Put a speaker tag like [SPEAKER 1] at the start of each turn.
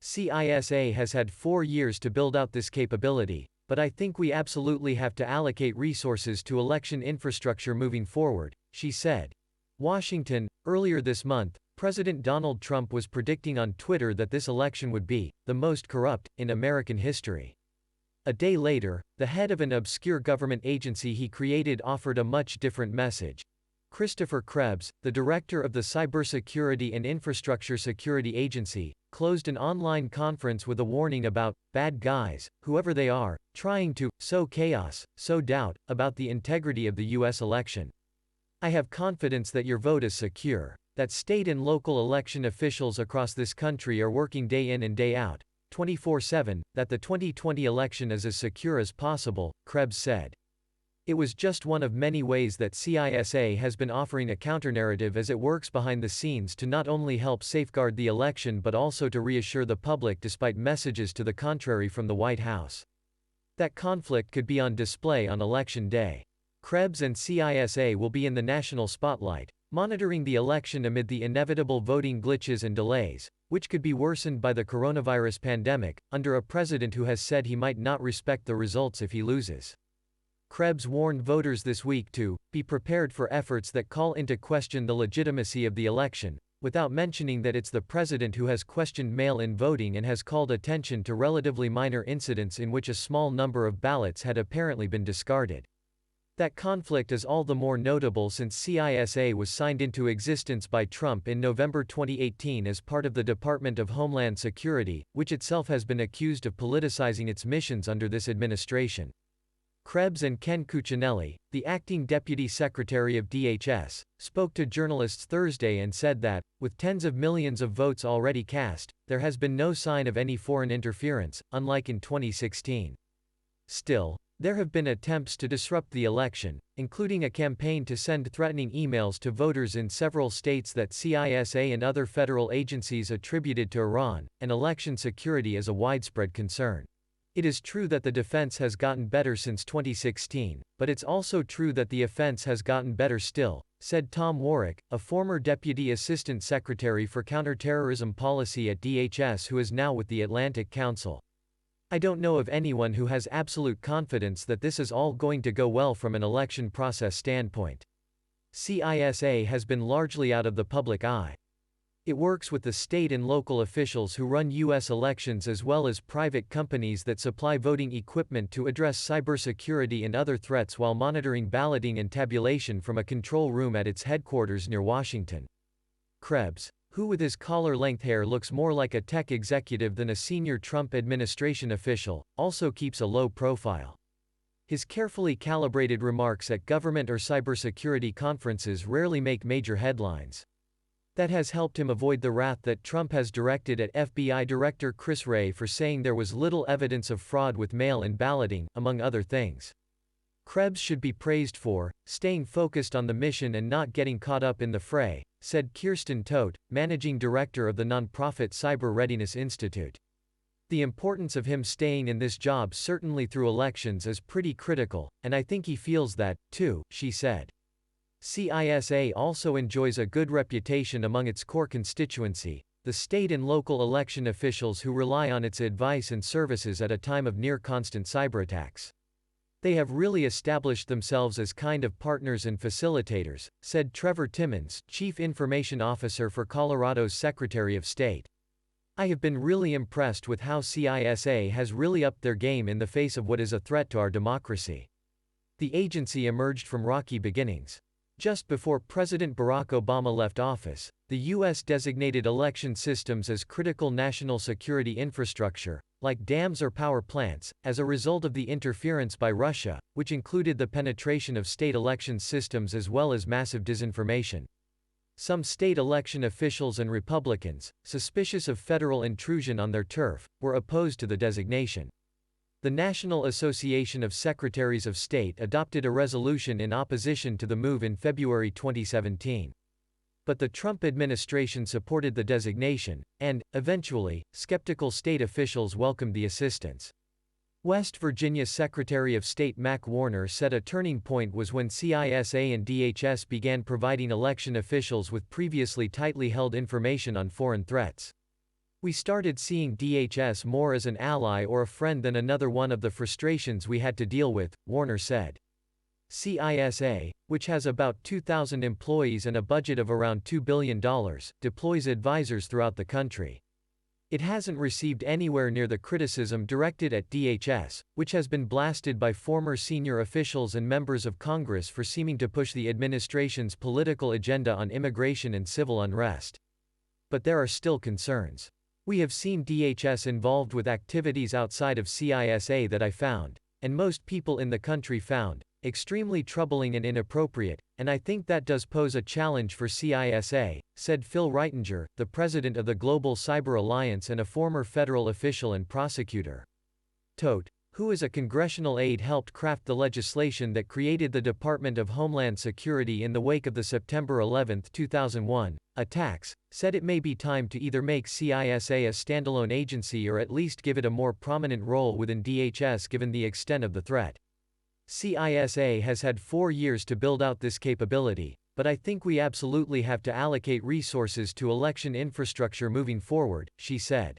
[SPEAKER 1] CISA has had 4 years to build out this capability, but I think we absolutely have to allocate resources to election infrastructure moving forward, she said. Washington, earlier this month, President Donald Trump was predicting on Twitter that this election would be the most corrupt in American history. A day later, the head of an obscure government agency he created offered a much different message. Christopher Krebs, the director of the Cybersecurity and Infrastructure Security Agency, closed an online conference with a warning about bad guys, whoever they are, trying to sow chaos, sow doubt about the integrity of the U.S. election. I have confidence that your vote is secure, that state and local election officials across this country are working day in and day out, 24/7, that the 2020 election is as secure as possible, Krebs said. It was just one of many ways that CISA has been offering a counternarrative as it works behind the scenes to not only help safeguard the election but also to reassure the public despite messages to the contrary from the White House. That conflict could be on display on Election Day. Krebs and CISA will be in the national spotlight, monitoring the election amid the inevitable voting glitches and delays, which could be worsened by the coronavirus pandemic, under a president who has said he might not respect the results if he loses. Krebs warned voters this week to be prepared for efforts that call into question the legitimacy of the election, without mentioning that it's the president who has questioned mail-in voting and has called attention to relatively minor incidents in which a small number of ballots had apparently been discarded. That conflict is all the more notable since CISA was signed into existence by Trump in November 2018 as part of the Department of Homeland Security, which itself has been accused of politicizing its missions under this administration. Krebs and Ken Cuccinelli, the acting deputy secretary of DHS, spoke to journalists Thursday and said that, with tens of millions of votes already cast, there has been no sign of any foreign interference, unlike in 2016. Still, there have been attempts to disrupt the election, including a campaign to send threatening emails to voters in several states that CISA and other federal agencies attributed to Iran, and election security is a widespread concern. It is true that the defense has gotten better since 2016, but it's also true that the offense has gotten better still, said Tom Warwick, a former Deputy Assistant Secretary for Counterterrorism Policy at DHS who is now with the Atlantic Council. I don't know of anyone who has absolute confidence that this is all going to go well from an election process standpoint. CISA has been largely out of the public eye. It works with the state and local officials who run U.S. elections as well as private companies that supply voting equipment to address cybersecurity and other threats while monitoring balloting and tabulation from a control room at its headquarters near Washington. Krebs, who with his collar-length hair looks more like a tech executive than a senior Trump administration official, also keeps a low profile. His carefully calibrated remarks at government or cybersecurity conferences rarely make major headlines. That has helped him avoid the wrath that Trump has directed at FBI Director Chris Wray for saying there was little evidence of fraud with mail-in balloting, among other things. Krebs should be praised for staying focused on the mission and not getting caught up in the fray, said Kirsten Todt, managing director of the nonprofit Cyber Readiness Institute. The importance of him staying in this job certainly through elections is pretty critical, and I think he feels that, too, she said. CISA also enjoys a good reputation among its core constituency, the state and local election officials who rely on its advice and services at a time of near-constant cyberattacks. They have really established themselves as kind of partners and facilitators, said Trevor Timmons, Chief Information Officer for Colorado's Secretary of State. I have been really impressed with how CISA has really upped their game in the face of what is a threat to our democracy. The agency emerged from rocky beginnings. Just before President Barack Obama left office, the U.S. designated election systems as critical national security infrastructure, like dams or power plants, as a result of the interference by Russia, which included the penetration of state election systems as well as massive disinformation. Some state election officials and Republicans, suspicious of federal intrusion on their turf, were opposed to the designation. The National Association of Secretaries of State adopted a resolution in opposition to the move in February 2017. But the Trump administration supported the designation, and, eventually, skeptical state officials welcomed the assistance. West Virginia Secretary of State Mac Warner said a turning point was when CISA and DHS began providing election officials with previously tightly held information on foreign threats. We started seeing DHS more as an ally or a friend than another. One of the frustrations we had to deal with, Warner said. CISA, which has about 2,000 employees and a budget of around $2 billion, deploys advisors throughout the country. It hasn't received anywhere near the criticism directed at DHS, which has been blasted by former senior officials and members of Congress for seeming to push the administration's political agenda on immigration and civil unrest. But there are still concerns. We have seen DHS involved with activities outside of CISA that I found, and most people in the country found, extremely troubling and inappropriate, and I think that does pose a challenge for CISA, said Phil Reitinger, the president of the Global Cyber Alliance and a former federal official and prosecutor. Todt, who is a congressional aide, helped craft the legislation that created the Department of Homeland Security in the wake of the September 11, 2001, attacks, said it may be time to either make CISA a standalone agency or at least give it a more prominent role within DHS given the extent of the threat. CISA has had 4 years to build out this capability, but I think we absolutely have to allocate resources to election infrastructure moving forward, she said.